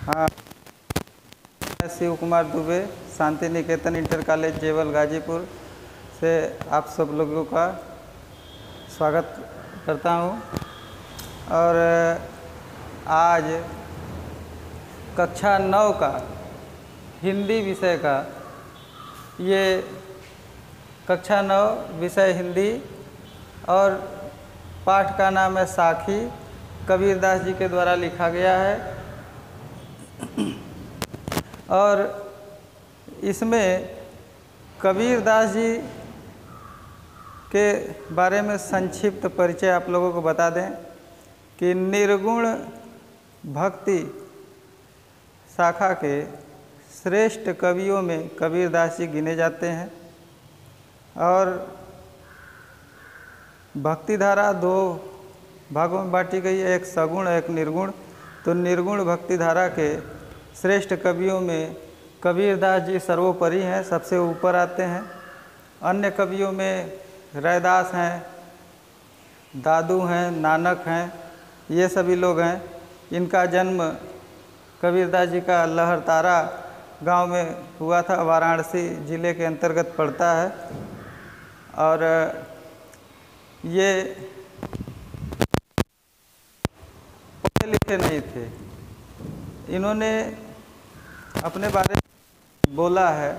हाँ, मैं Shiv Kumar Dubey, Shanti Niketan inter college जेवल गाजीपुर से आप सब लोगों का स्वागत करता हूँ। और आज कक्षा 9 का हिंदी विषय का ये कक्षा 9 विषय हिंदी और पाठ का नाम है साखी, कबीरदास जी के द्वारा लिखा गया है। और इसमें कबीरदास जी के बारे में संक्षिप्त परिचय आप लोगों को बता दें कि निर्गुण भक्ति शाखा के श्रेष्ठ कवियों में कबीरदास जी गिने जाते हैं। और भक्ति धारा दो भागों में बांटी गई है, एक सगुण एक निर्गुण। तो निर्गुण भक्ति धारा के श्रेष्ठ कवियों में कबीरदास जी सर्वोपरि हैं, सबसे ऊपर आते हैं। अन्य कवियों में रैदास हैं, दादू हैं, नानक हैं, ये सभी लोग हैं। इनका जन्म कबीरदास जी का लहरतारा गांव में हुआ था, वाराणसी जिले के अंतर्गत पड़ता है। और ये पढ़े लिखे नहीं थे। इन्होंने अपने बारे में बोला है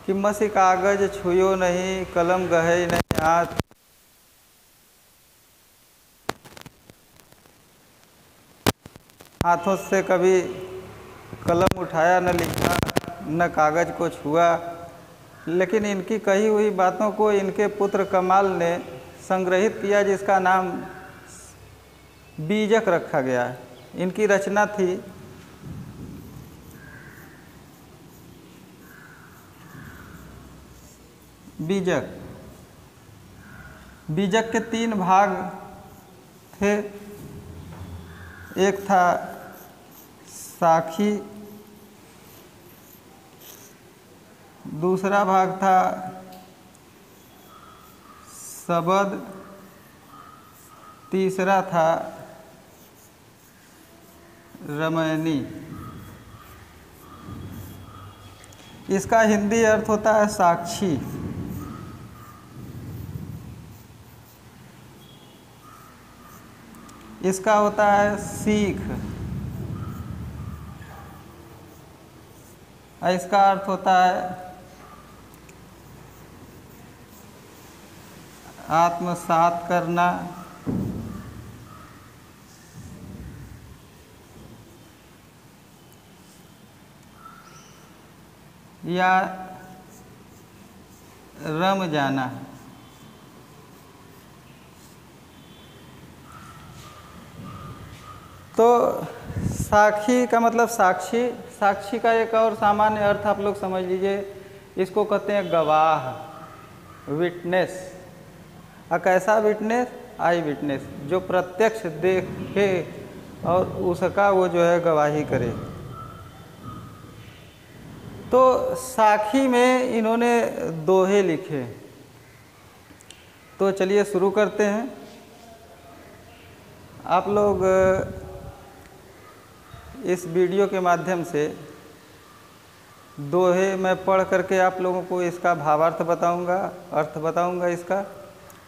कि मसी कागज छुयो नहीं, कलम गहे नहीं हाथ, हाथों से कभी कलम उठाया न लिखा, न कागज को छुआ। लेकिन इनकी कही हुई बातों को इनके पुत्र कमाल ने संग्रहित किया, जिसका नाम बीजक रखा गया है। इनकी रचना थी बीजक। बीजक के 3 भाग थे। एक था साखी, दूसरा भाग था शबद, तीसरा था रामायणी। इसका हिंदी अर्थ होता है साक्षी। इसका होता है सीख। इसका अर्थ होता है आत्मसात करना। या रम जाना। तो साखी का मतलब साक्षी। साक्षी का एक और सामान्य अर्थ आप लोग समझ लीजिए, इसको कहते हैं गवाह, विटनेस। और कैसा विटनेस? आई विटनेस, जो प्रत्यक्ष देखे और उसका वो जो है गवाही करे। तो साखी में इन्होंने दोहे लिखे। तो चलिए शुरू करते हैं। आप लोग इस वीडियो के माध्यम से दोहे मैं पढ़ करके आप लोगों को इसका भावार्थ बताऊंगा, अर्थ बताऊंगा इसका।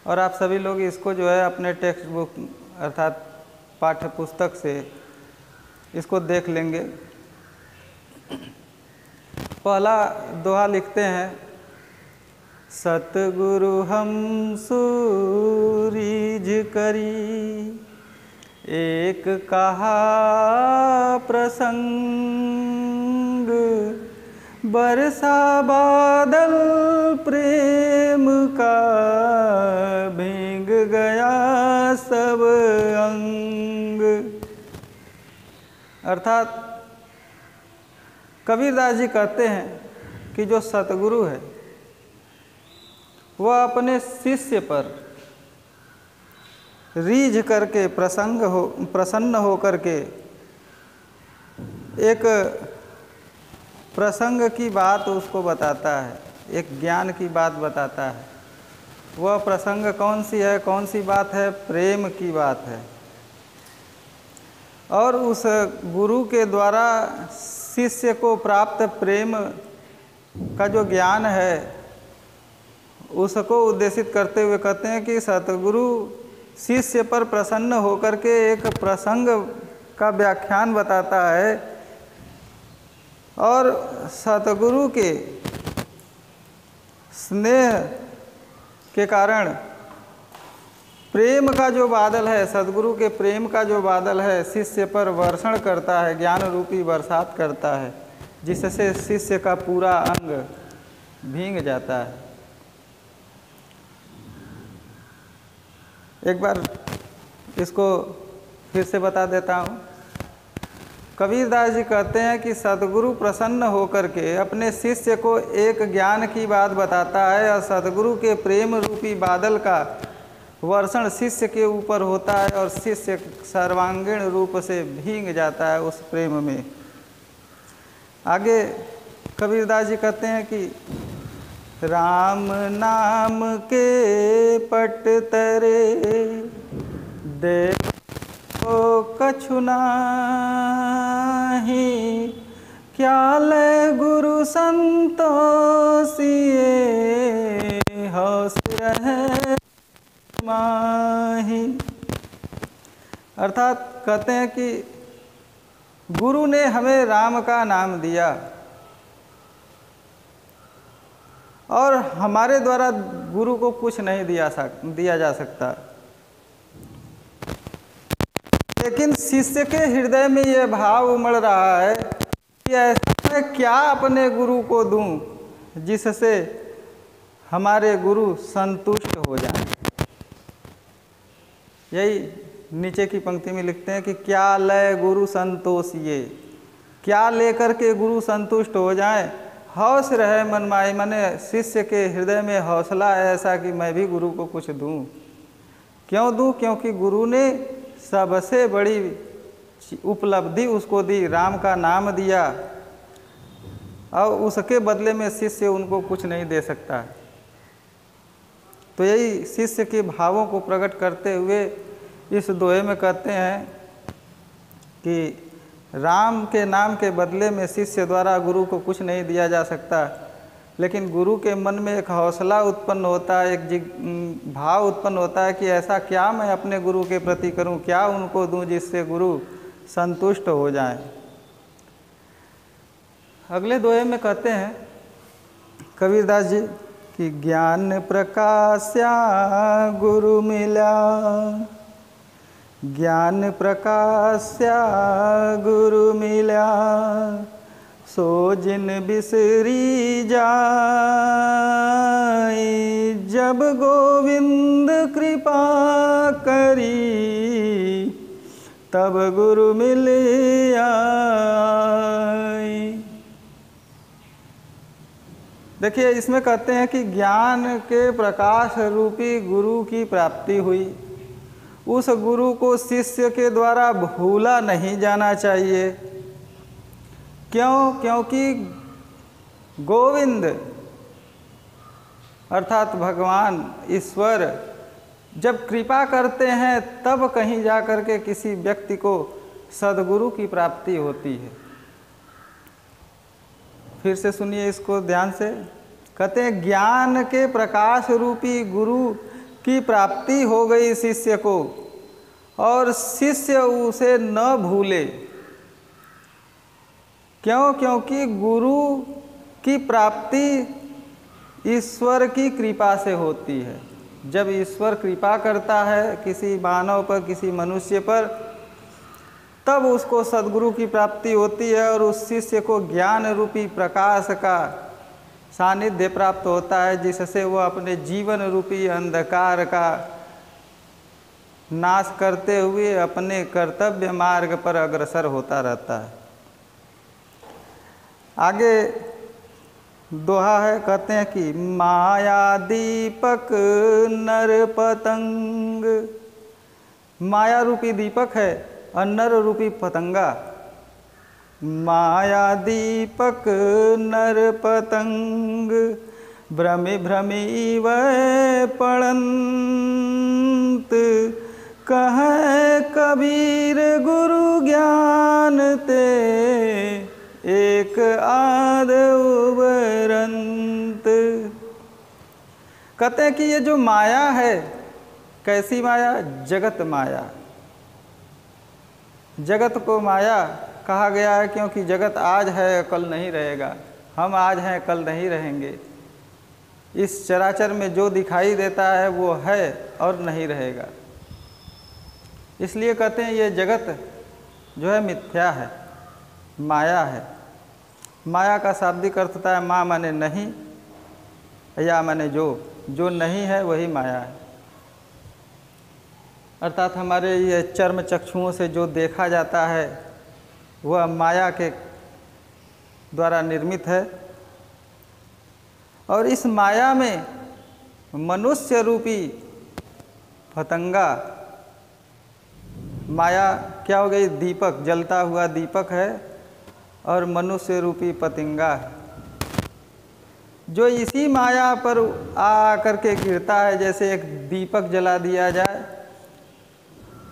और आप सभी लोग इसको जो है अपने टेक्स्ट बुक अर्थात पाठ्य पुस्तक से इसको देख लेंगे। पहला दोहा लिखते हैं, सतगुरु हम सूरीज करी, एक कहा प्रसंग, बरसा बादल प्रेम का, भीग गया सब अंग। अर्थात कबीरदास जी कहते हैं कि जो सतगुरु है वह अपने शिष्य पर रीझ करके प्रसन्न हो करके एक प्रसंग की बात उसको बताता है, एक ज्ञान की बात बताता है। वह प्रसंग कौन सी है, कौन सी बात है? प्रेम की बात है। और उस गुरु के द्वारा शिष्य को प्राप्त प्रेम का जो ज्ञान है उसको उद्देशित करते हुए कहते हैं कि सतगुरु शिष्य पर प्रसन्न होकर के एक प्रसंग का व्याख्यान बताता है और सतगुरु के स्नेह के कारण प्रेम का जो बादल है, सद्गुरु के प्रेम का जो बादल है शिष्य पर वर्षण करता है, ज्ञान रूपी बरसात करता है, जिससे शिष्य का पूरा अंग भींग जाता है। एक बार इसको फिर से बता देता हूँ। कबीरदास जी कहते हैं कि सद्गुरु प्रसन्न होकर के अपने शिष्य को एक ज्ञान की बात बताता है और सद्गुरु के प्रेम रूपी बादल का वर्षण शिष्य के ऊपर होता है और शिष्य सर्वांगीण रूप से भींग जाता है उस प्रेम में। आगे कबीरदास जी कहते हैं कि राम नाम के पट तरे देखो कछु नाहि, क्या ले गुरु संतोषिए हौस रहे माही। अर्थात कहते हैं कि गुरु ने हमें राम का नाम दिया और हमारे द्वारा गुरु को कुछ नहीं दिया जा सकता, लेकिन शिष्य के हृदय में यह भाव उमड़ रहा है कि ऐसा मैं क्या अपने गुरु को दूं जिससे हमारे गुरु संतुष्ट हो जाएं। यही नीचे की पंक्ति में लिखते हैं कि क्या लय गुरु संतोषिए, क्या लेकर के गुरु संतुष्ट हो जाएं। हौस रहे मन माई, मने शिष्य के हृदय में हौसला है ऐसा कि मैं भी गुरु को कुछ दूं। क्यों दूं? क्योंकि गुरु ने सबसे बड़ी उपलब्धि उसको दी, राम का नाम दिया और उसके बदले में शिष्य उनको कुछ नहीं दे सकता। तो यही शिष्य के भावों को प्रकट करते हुए इस दोहे में कहते हैं कि राम के नाम के बदले में शिष्य द्वारा गुरु को कुछ नहीं दिया जा सकता, लेकिन गुरु के मन में एक हौसला उत्पन्न होता है, एक भाव उत्पन्न होता है कि ऐसा क्या मैं अपने गुरु के प्रति करूं, क्या उनको दूं जिससे गुरु संतुष्ट हो जाएं। अगले दोहे में कहते हैं कबीरदास जी कि ज्ञान प्रकाश्या गुरु मिला, ज्ञान प्रकाश्या गुरु मिला, सो जिन बिसरी जाई, जब गोविंद कृपा करी, तब गुरु मिल आई। देखिए इसमें कहते हैं कि ज्ञान के प्रकाश रूपी गुरु की प्राप्ति हुई। उस गुरु को शिष्य के द्वारा भूला नहीं जाना चाहिए। क्यों? क्योंकि गोविंद अर्थात भगवान ईश्वर जब कृपा करते हैं तब कहीं जा कर के किसी व्यक्ति को सद्गुरु की प्राप्ति होती है। फिर से सुनिए इसको ध्यान से। कहते हैं ज्ञान के प्रकाश रूपी गुरु की प्राप्ति हो गई शिष्य को और शिष्य उसे न भूले। क्यों? क्योंकि गुरु की प्राप्ति ईश्वर की कृपा से होती है। जब ईश्वर कृपा करता है किसी मानव पर, किसी मनुष्य पर, तब उसको सद्गुरु की प्राप्ति होती है और उस शिष्य को ज्ञान रूपी प्रकाश का सानिध्य प्राप्त होता है, जिससे वह अपने जीवन रूपी अंधकार का नाश करते हुए अपने कर्तव्य मार्ग पर अग्रसर होता रहता है। आगे दोहा है, कहते हैं कि माया दीपक नर पतंग, माया रूपी दीपक है और नर रूपी पतंगा। माया दीपक नर पतंग, भ्रमि भ्रमि वै पड़ंत, कहे कबीर गुरु ज्ञान ते एक आध उबरंत। कहते हैं कि ये जो माया है, कैसी माया? जगत माया। जगत को माया कहा गया है क्योंकि जगत आज है कल नहीं रहेगा, हम आज हैं कल नहीं रहेंगे। इस चराचर में जो दिखाई देता है वो है और नहीं रहेगा, इसलिए कहते हैं ये जगत जो है मिथ्या है, माया है। माया का शाब्दिक अर्थ होता है मा माने नहीं, या माने जो नहीं है वही माया है। अर्थात हमारे ये चर्म चक्षुओं से जो देखा जाता है वह माया के द्वारा निर्मित है। और इस माया में मनुष्य रूपी पतंगा, माया क्या हो गई? दीपक, जलता हुआ दीपक है और मनुष्य रूपी पतंगा है, जो इसी माया पर आ करके गिरता है। जैसे एक दीपक जला दिया जाए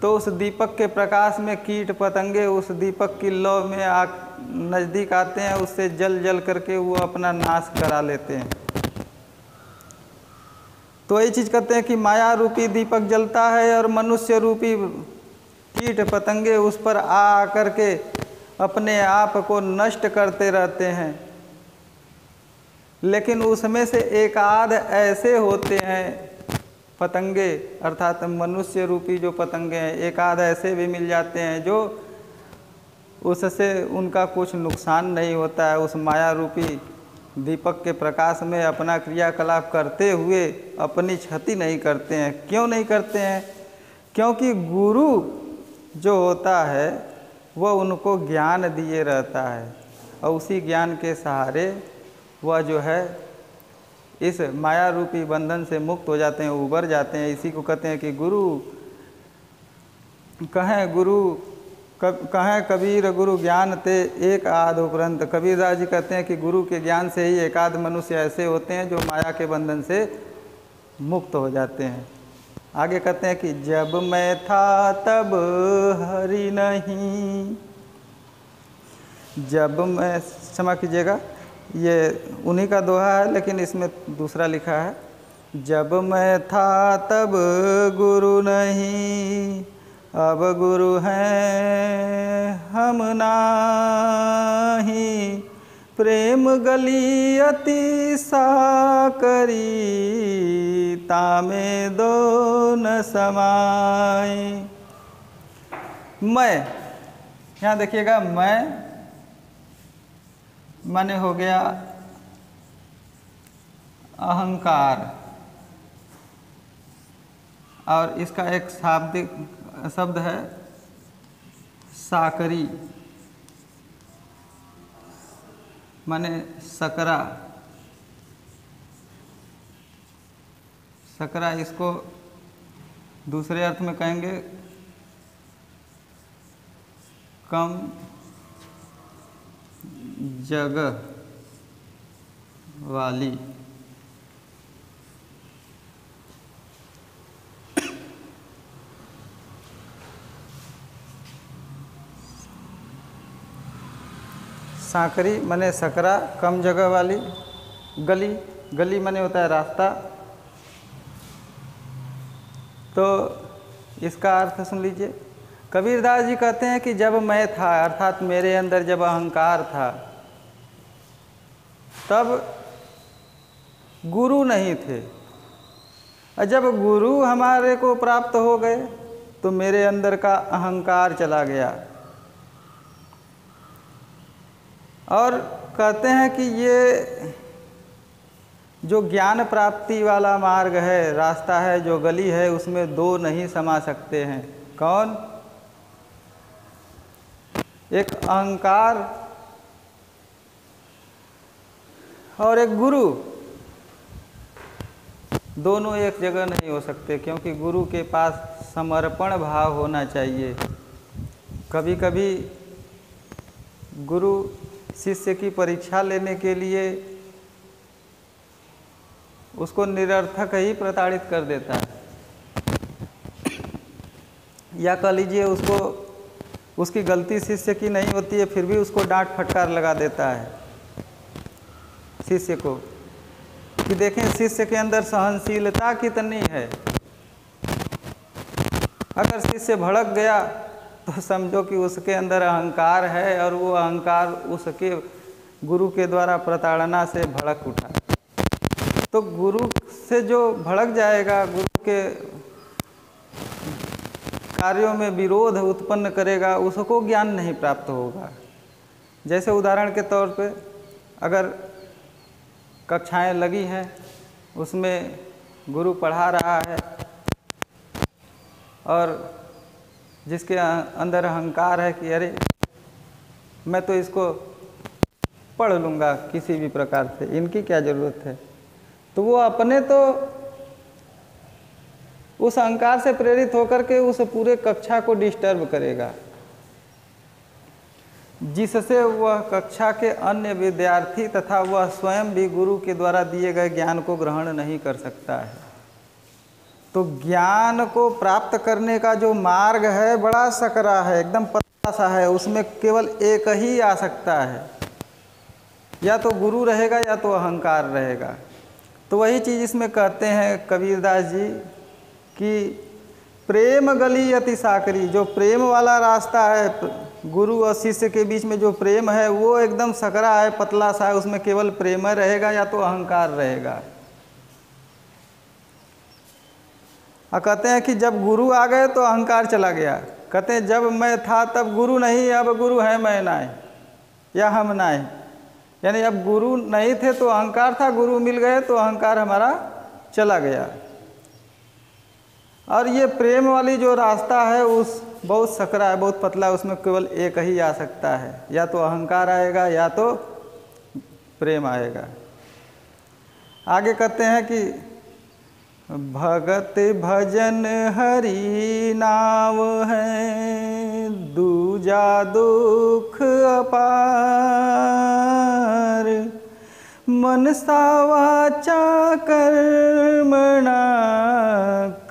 तो उस दीपक के प्रकाश में कीट पतंगे उस दीपक की लौ में नज़दीक आते हैं, उससे जल जल करके वो अपना नाश करा लेते हैं। तो ये चीज़ कहते हैं कि माया रूपी दीपक जलता है और मनुष्य रूपी कीट पतंगे उस पर आ करके अपने आप को नष्ट करते रहते हैं। लेकिन उसमें से एक आध ऐसे होते हैं पतंगे, अर्थात मनुष्य रूपी जो पतंगे हैं, एक आध ऐसे भी मिल जाते हैं जो उससे उनका कुछ नुकसान नहीं होता है। उस माया रूपी दीपक के प्रकाश में अपना क्रियाकलाप करते हुए अपनी क्षति नहीं करते हैं। क्यों नहीं करते हैं? क्योंकि गुरु जो होता है वह उनको ज्ञान दिए रहता है और उसी ज्ञान के सहारे वह जो है इस माया रूपी बंधन से मुक्त हो जाते हैं, उबर जाते हैं। इसी को कहते हैं कि गुरु कहें कबीर गुरु ज्ञान ते एक आध उपरंत। कबीरदास जी कहते हैं कि गुरु के ज्ञान से ही एक आध मनुष्य ऐसे होते हैं जो माया के बंधन से मुक्त हो जाते हैं। आगे कहते हैं कि जब मैं था तब हरि नहीं, जब मैं, क्षमा कीजिएगा ये उन्हीं का दोहा है लेकिन इसमें दूसरा लिखा है। जब मैं था तब गुरु नहीं, अब गुरु हैं हम नाही। प्रेम गली अति साकरी, तामे दो न समाई। मैं, यहाँ देखिएगा, मैं माने हो गया अहंकार, और इसका एक शाब्दिक शब्द है साकरी, माने सकरा। सकरा इसको दूसरे अर्थ में कहेंगे कम जगह वाली। साकरी माने सकरा, कम जगह वाली। गली, गली माने होता है रास्ता। तो इसका अर्थ सुन लीजिए। कबीरदास जी कहते हैं कि जब मैं था, अर्थात मेरे अंदर जब अहंकार था, तब गुरु नहीं थे। और जब गुरु हमारे को प्राप्त हो गए तो मेरे अंदर का अहंकार चला गया। और कहते हैं कि ये जो ज्ञान प्राप्ति वाला मार्ग है, रास्ता है, जो गली है, उसमें दो नहीं समा सकते हैं। कौन? एक अहंकार और एक गुरु, दोनों एक जगह नहीं हो सकते, क्योंकि गुरु के पास समर्पण भाव होना चाहिए। कभी कभी गुरु शिष्य की परीक्षा लेने के लिए उसको निरर्थक ही प्रताड़ित कर देता है। या कह लीजिए उसको उसकी गलती शिष्य की नहीं होती है, फिर भी उसको डांट फटकार लगा देता है शिष्य को, कि देखें शिष्य के अंदर सहनशीलता कितनी है। अगर शिष्य भड़क गया तो समझो कि उसके अंदर अहंकार है और वो अहंकार उसके गुरु के द्वारा प्रताड़ना से भड़क उठा। तो गुरु से जो भड़क जाएगा, गुरु के कार्यों में विरोध उत्पन्न करेगा, उसको ज्ञान नहीं प्राप्त होगा। जैसे उदाहरण के तौर पे अगर कक्षाएं लगी हैं, उसमें गुरु पढ़ा रहा है और जिसके अंदर अहंकार है कि अरे मैं तो इसको पढ़ लूँगा किसी भी प्रकार से, इनकी क्या ज़रूरत है, तो वो अपने तो उस अहंकार से प्रेरित होकर के उस पूरे कक्षा को डिस्टर्ब करेगा, जिससे वह कक्षा के अन्य विद्यार्थी तथा वह स्वयं भी गुरु के द्वारा दिए गए ज्ञान को ग्रहण नहीं कर सकता है। तो ज्ञान को प्राप्त करने का जो मार्ग है बड़ा सकरा है, एकदम पतला सा है, उसमें केवल एक ही आ सकता है, या तो गुरु रहेगा या तो अहंकार रहेगा। तो वही चीज़ इसमें कहते हैं कबीरदास जी कि प्रेम गली अति साकरी, जो प्रेम वाला रास्ता है गुरु और शिष्य के बीच में, जो प्रेम है वो एकदम सकरा है, पतला सा है, उसमें केवल प्रेम रहेगा या तो अहंकार रहेगा। और कहते हैं कि जब गुरु आ गए तो अहंकार चला गया। कहते हैं जब मैं था तब गुरु नहीं, अब गुरु है मैं नाय या हम नाय, यानी अब गुरु नहीं थे तो अहंकार था, गुरु मिल गए तो अहंकार हमारा चला गया। और ये प्रेम वाली जो रास्ता है उस बहुत सकरा है, बहुत पतला है, उसमें केवल एक ही आ सकता है, या तो अहंकार आएगा या तो प्रेम आएगा। आगे कहते हैं कि भगत भजन हरि नाम है, दूजा दुख अपार, मनसा वाचा कर्मणा,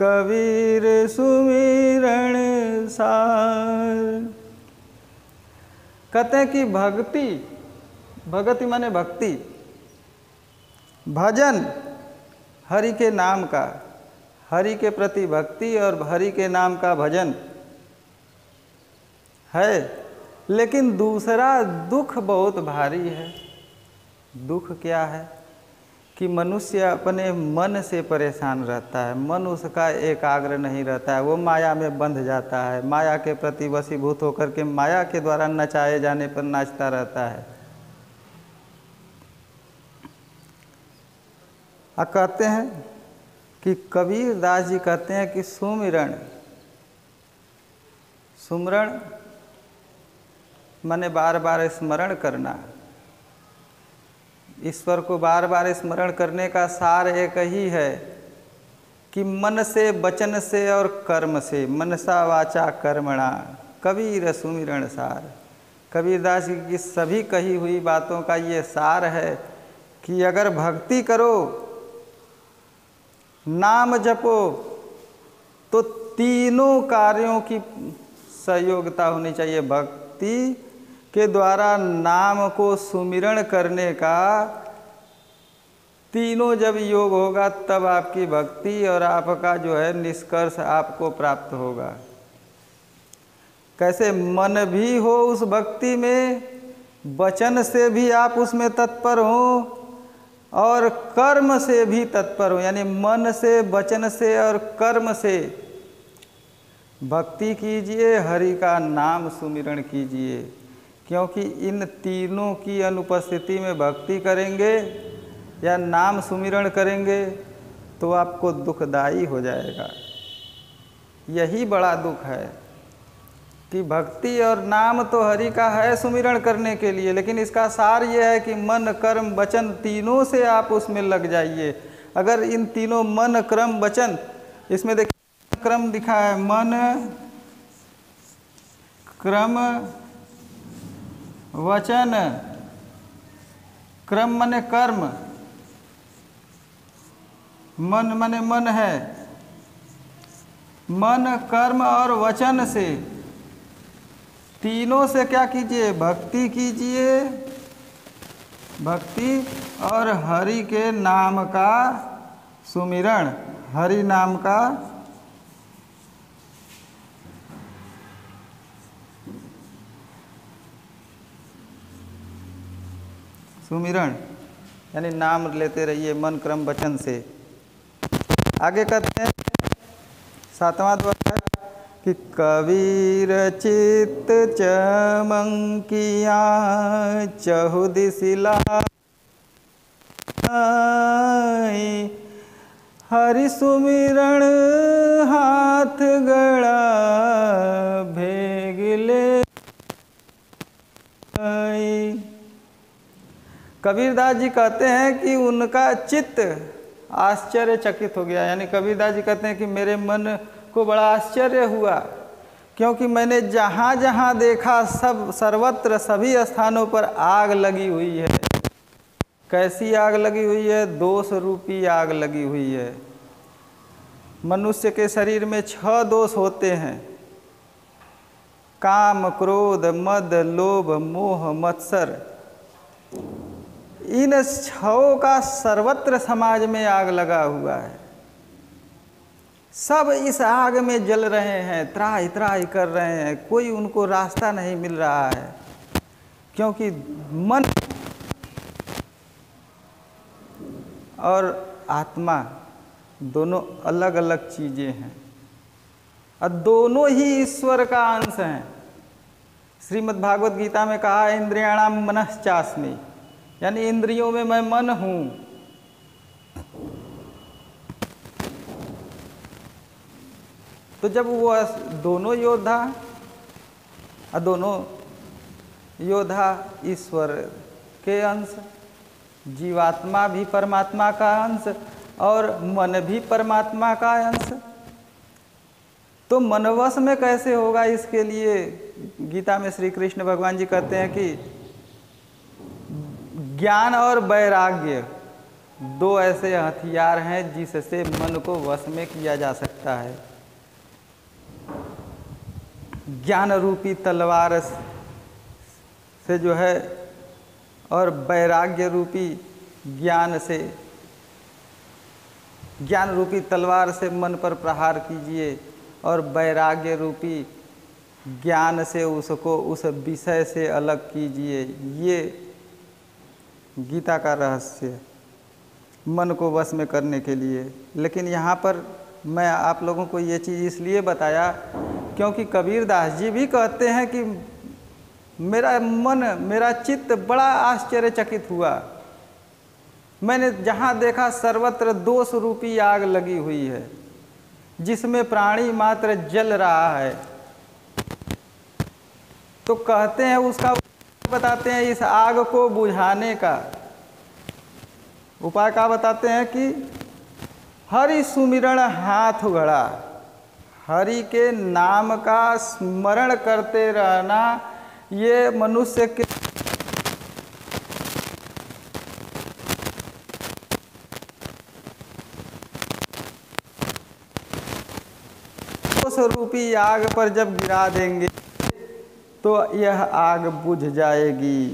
कबीर सुमिरण सार। कहते हैं कि भक्ति माने भक्ति, भजन हरि के नाम का, हरि के प्रति भक्ति और हरि के नाम का भजन है, लेकिन दूसरा दुख बहुत भारी है। दुख क्या है कि मनुष्य अपने मन से परेशान रहता है, मन उसका एकाग्र नहीं रहता है, वो माया में बंध जाता है, माया के प्रति वशीभूत होकर के माया के द्वारा नचाए जाने पर नाचता रहता है। कहते हैं कि कबीर दास जी कहते हैं कि सुमरण माने बार बार स्मरण करना। ईश्वर को बार बार स्मरण करने का सार एक ही है कि मन से, वचन से और कर्म से, मनसा वाचा कर्मणा, कबीर सुमिरण सार। कबीरदास जी की सभी कही हुई बातों का ये सार है कि अगर भक्ति करो, नाम जपो, तो तीनों कार्यों की सहयोगिता होनी चाहिए। भक्ति के द्वारा नाम को सुमिरण करने का तीनों जब योग होगा तब आपकी भक्ति और आपका जो है निष्कर्ष आपको प्राप्त होगा। कैसे मन भी हो उस भक्ति में, वचन से भी आप उसमें तत्पर हो और कर्म से भी तत्पर हो, यानी मन से, वचन से और कर्म से भक्ति कीजिए, हरि का नाम सुमिरण कीजिए। क्योंकि इन तीनों की अनुपस्थिति में भक्ति करेंगे या नाम सुमिरण करेंगे तो आपको दुखदाई हो जाएगा। यही बड़ा दुख है कि भक्ति और नाम तो हरि का है सुमिरण करने के लिए, लेकिन इसका सार ये है कि मन, कर्म, वचन तीनों से आप उसमें लग जाइए। अगर इन तीनों मन, कर्म, वचन, इसमें देखिए क्रम दिखा है, मन, क्रम, वचन, क्रम माने कर्म, मन माने मन है, मन, कर्म और वचन से, तीनों से क्या कीजिए? भक्ति कीजिए। भक्ति और हरि के नाम का सुमिरण, हरि नाम का सुमिरण, यानी नाम लेते रहिए मन, क्रम, वचन से। आगे कहते हैं 7वां द्वार कि कबीर चित्त चमंकिया चहुदिशिला हरि सुमिरण हाथ गड़ा भेगले। कबीरदास जी कहते हैं कि उनका चित्त आश्चर्यचकित हो गया, यानी कबीरदास जी कहते हैं कि मेरे मन को बड़ा आश्चर्य हुआ, क्योंकि मैंने जहाँ जहाँ देखा सब सर्वत्र सभी स्थानों पर आग लगी हुई है। कैसी आग लगी हुई है? दोष रूपी आग लगी हुई है। मनुष्य के शरीर में 6 दोष होते हैं: काम, क्रोध, मद, लोभ, मोह, मत्सर। इन 6 का सर्वत्र समाज में आग लगा हुआ है। सब इस आग में जल रहे हैं, त्राहि त्राहि कर रहे हैं, कोई उनको रास्ता नहीं मिल रहा है, क्योंकि मन और आत्मा दोनों अलग अलग चीज़ें हैं और दोनों ही ईश्वर का अंश हैं। श्रीमद् भागवत गीता में कहा है इंद्रियाणाम मनश्चास्मि, यानी इंद्रियों में मैं मन हूँ। तो जब वो दोनों योद्धा ईश्वर के अंश, जीवात्मा भी परमात्मा का अंश और मन भी परमात्मा का अंश, तो मनवश में कैसे होगा? इसके लिए गीता में श्री कृष्ण भगवान जी कहते हैं कि ज्ञान और वैराग्य 2 ऐसे हथियार हैं जिससे मन को वश में किया जा सकता है। ज्ञान रूपी तलवार से जो है और वैराग्य रूपी ज्ञान से, ज्ञान रूपी तलवार से मन पर प्रहार कीजिए और वैराग्य रूपी ज्ञान से उसको उस विषय से अलग कीजिए। ये गीता का रहस्य है मन को वश में करने के लिए। लेकिन यहाँ पर मैं आप लोगों को ये चीज़ इसलिए बताया क्योंकि कबीरदास जी भी कहते हैं कि मेरा मन, मेरा चित्त बड़ा आश्चर्यचकित हुआ। मैंने जहाँ देखा सर्वत्र दोष रूपी आग लगी हुई है, जिसमें प्राणी मात्र जल रहा है। तो कहते हैं उसका बताते हैं इस आग को बुझाने का उपाय का बताते हैं कि हरि सुमिरण हाथ गड़ा, हरि के नाम का स्मरण करते रहना, ये मनुष्य के दोष रूपी आग पर जब गिरा देंगे तो यह आग बुझ जाएगी।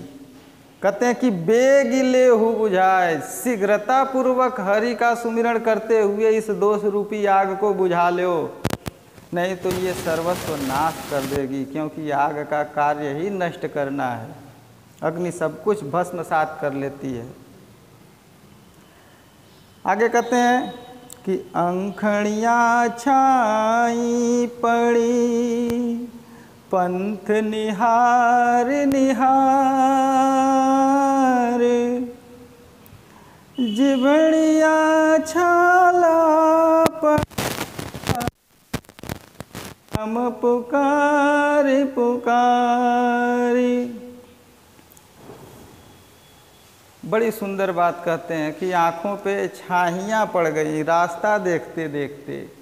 कहते हैं कि बेग लेहु बुझाए, शीघ्रता पूर्वक हरि का सुमिरण करते हुए इस दोष रूपी आग को बुझा लो, नहीं तो ये सर्वस्व नाश कर देगी, क्योंकि आग का कार्य ही नष्ट करना है। अग्नि सब कुछ भस्मसात कर लेती है। आगे कहते हैं कि अंखड़ियाँ छाई पड़ी पंथ निहार निहार, जिभड़िया छाला पर हम पुकार पुकारी। बड़ी सुंदर बात कहते हैं कि आँखों पे छाहियाँ पड़ गई रास्ता देखते देखते,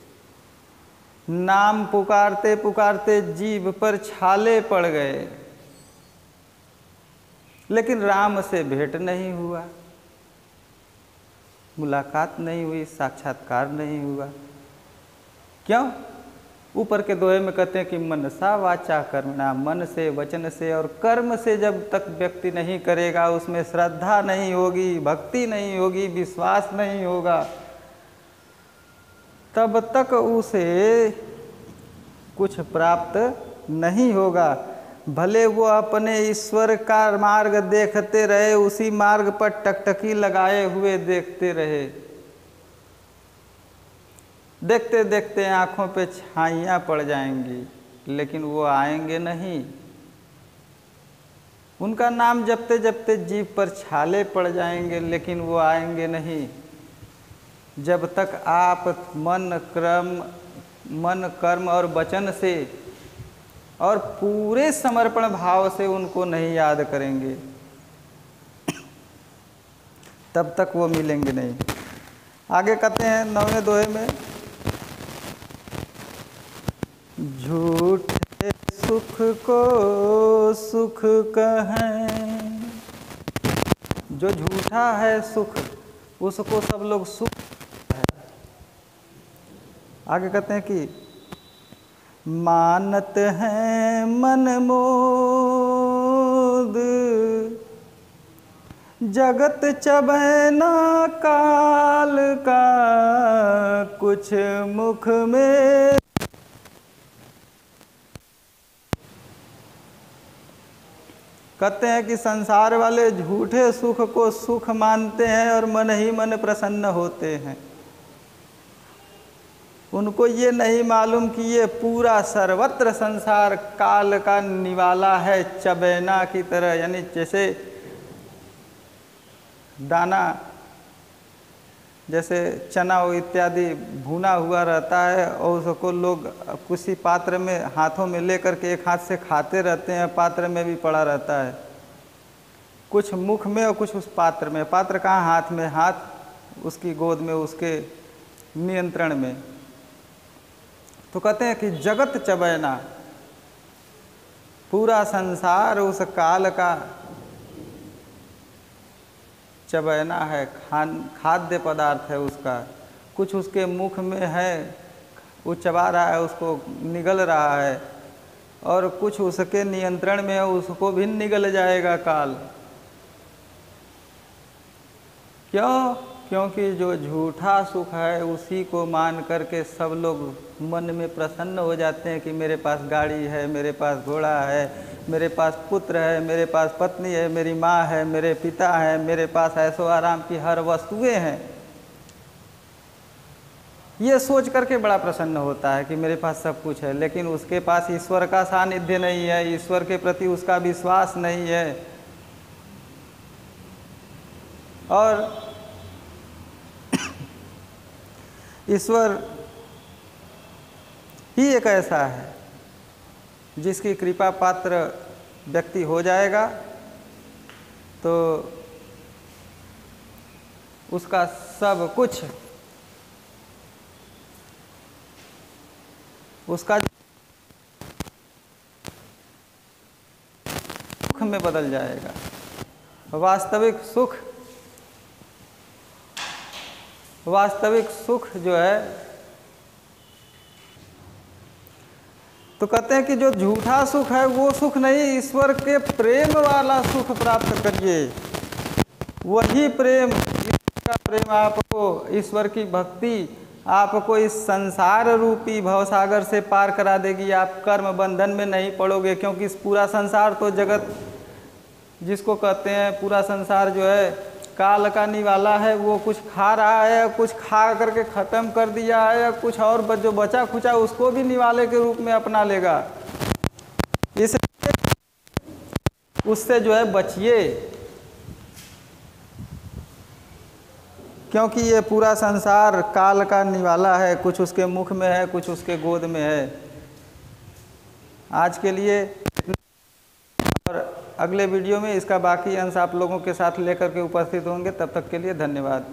नाम पुकारते पुकारते जीभ पर छाले पड़ गए, लेकिन राम से भेंट नहीं हुआ, मुलाकात नहीं हुई, साक्षात्कार नहीं हुआ। क्यों? ऊपर के दोहे में कहते हैं कि मनसा वाचा कर्मणा, मन से, वचन से और कर्म से जब तक व्यक्ति नहीं करेगा, उसमें श्रद्धा नहीं होगी, भक्ति नहीं होगी, विश्वास नहीं होगा, तब तक उसे कुछ प्राप्त नहीं होगा। भले वो अपने ईश्वर का मार्ग देखते रहे, उसी मार्ग पर टकटकी लगाए हुए देखते रहे, देखते देखते आँखों पे छाइयाँ पड़ जाएंगी, लेकिन वो आएंगे नहीं। उनका नाम जपते जपते जीभ पर छाले पड़ जाएंगे, लेकिन वो आएंगे नहीं। जब तक आप मन कर्म और वचन से और पूरे समर्पण भाव से उनको नहीं याद करेंगे, तब तक वो मिलेंगे नहीं। आगे कहते हैं 9वें दोहे में, झूठे सुख को सुख कहें। जो झूठा है सुख, उसको सब लोग सुख है। आगे कहते हैं कि मानत हैं मन मोद, जगत चबैना काल का, कुछ मुख में। कहते हैं कि संसार वाले झूठे सुख को सुख मानते हैं और मन ही मन प्रसन्न होते हैं। उनको ये नहीं मालूम कि ये पूरा सर्वत्र संसार काल का निवाला है, चबैना की तरह, यानी जैसे दाना, जैसे चना इत्यादि भुना हुआ रहता है और उसको लोग किसी पात्र में हाथों में लेकर के एक हाथ से खाते रहते हैं, पात्र में भी पड़ा रहता है, कुछ मुख में और कुछ उस पात्र में। पात्र कहाँ, हाथ में, हाथ उसकी गोद में, उसके नियंत्रण में। तो कहते हैं कि जगत चबैना, पूरा संसार उस काल का चबैना है, खाद्य पदार्थ है उसका। कुछ उसके मुख में है, वो चबा रहा है, उसको निगल रहा है, और कुछ उसके नियंत्रण में है, उसको भी निगल जाएगा काल। क्यों? क्योंकि जो झूठा सुख है उसी को मान करके सब लोग मन में प्रसन्न हो जाते हैं कि मेरे पास गाड़ी है, मेरे पास घोड़ा है, मेरे पास पुत्र है, मेरे पास पत्नी है, मेरी माँ है, मेरे पिता है, मेरे पास ऐशो आराम की हर वस्तुएं हैं। ये सोच करके बड़ा प्रसन्न होता है कि मेरे पास सब कुछ है, लेकिन उसके पास ईश्वर का सानिध्य नहीं है, ईश्वर के प्रति उसका विश्वास नहीं है। और ईश्वर ही एक ऐसा है जिसकी कृपा पात्र व्यक्ति हो जाएगा तो उसका सब कुछ, उसका सुख में बदल जाएगा। वास्तविक सुख जो है, तो कहते हैं कि जो झूठा सुख है वो सुख नहीं, ईश्वर के प्रेम वाला सुख प्राप्त करिए। वही प्रेम, ईश्वर का प्रेम आपको, ईश्वर की भक्ति आपको इस संसार रूपी भवसागर से पार करा देगी। आप कर्म बंधन में नहीं पड़ोगे, क्योंकि इस पूरा संसार तो जगत जिसको कहते हैं, पूरा संसार जो है काल का निवाला है। वो कुछ खा रहा है, कुछ खा करके ख़त्म कर दिया है, या कुछ और जो बचा खुचा उसको भी निवाले के रूप में अपना लेगा। इसलिए उससे जो है बचिए, क्योंकि ये पूरा संसार काल का निवाला है। कुछ उसके मुख में है, कुछ उसके गोद में है। आज के लिए, और अगले वीडियो में इसका बाकी अंश आप लोगों के साथ लेकर के उपस्थित होंगे। तब तक के लिए धन्यवाद।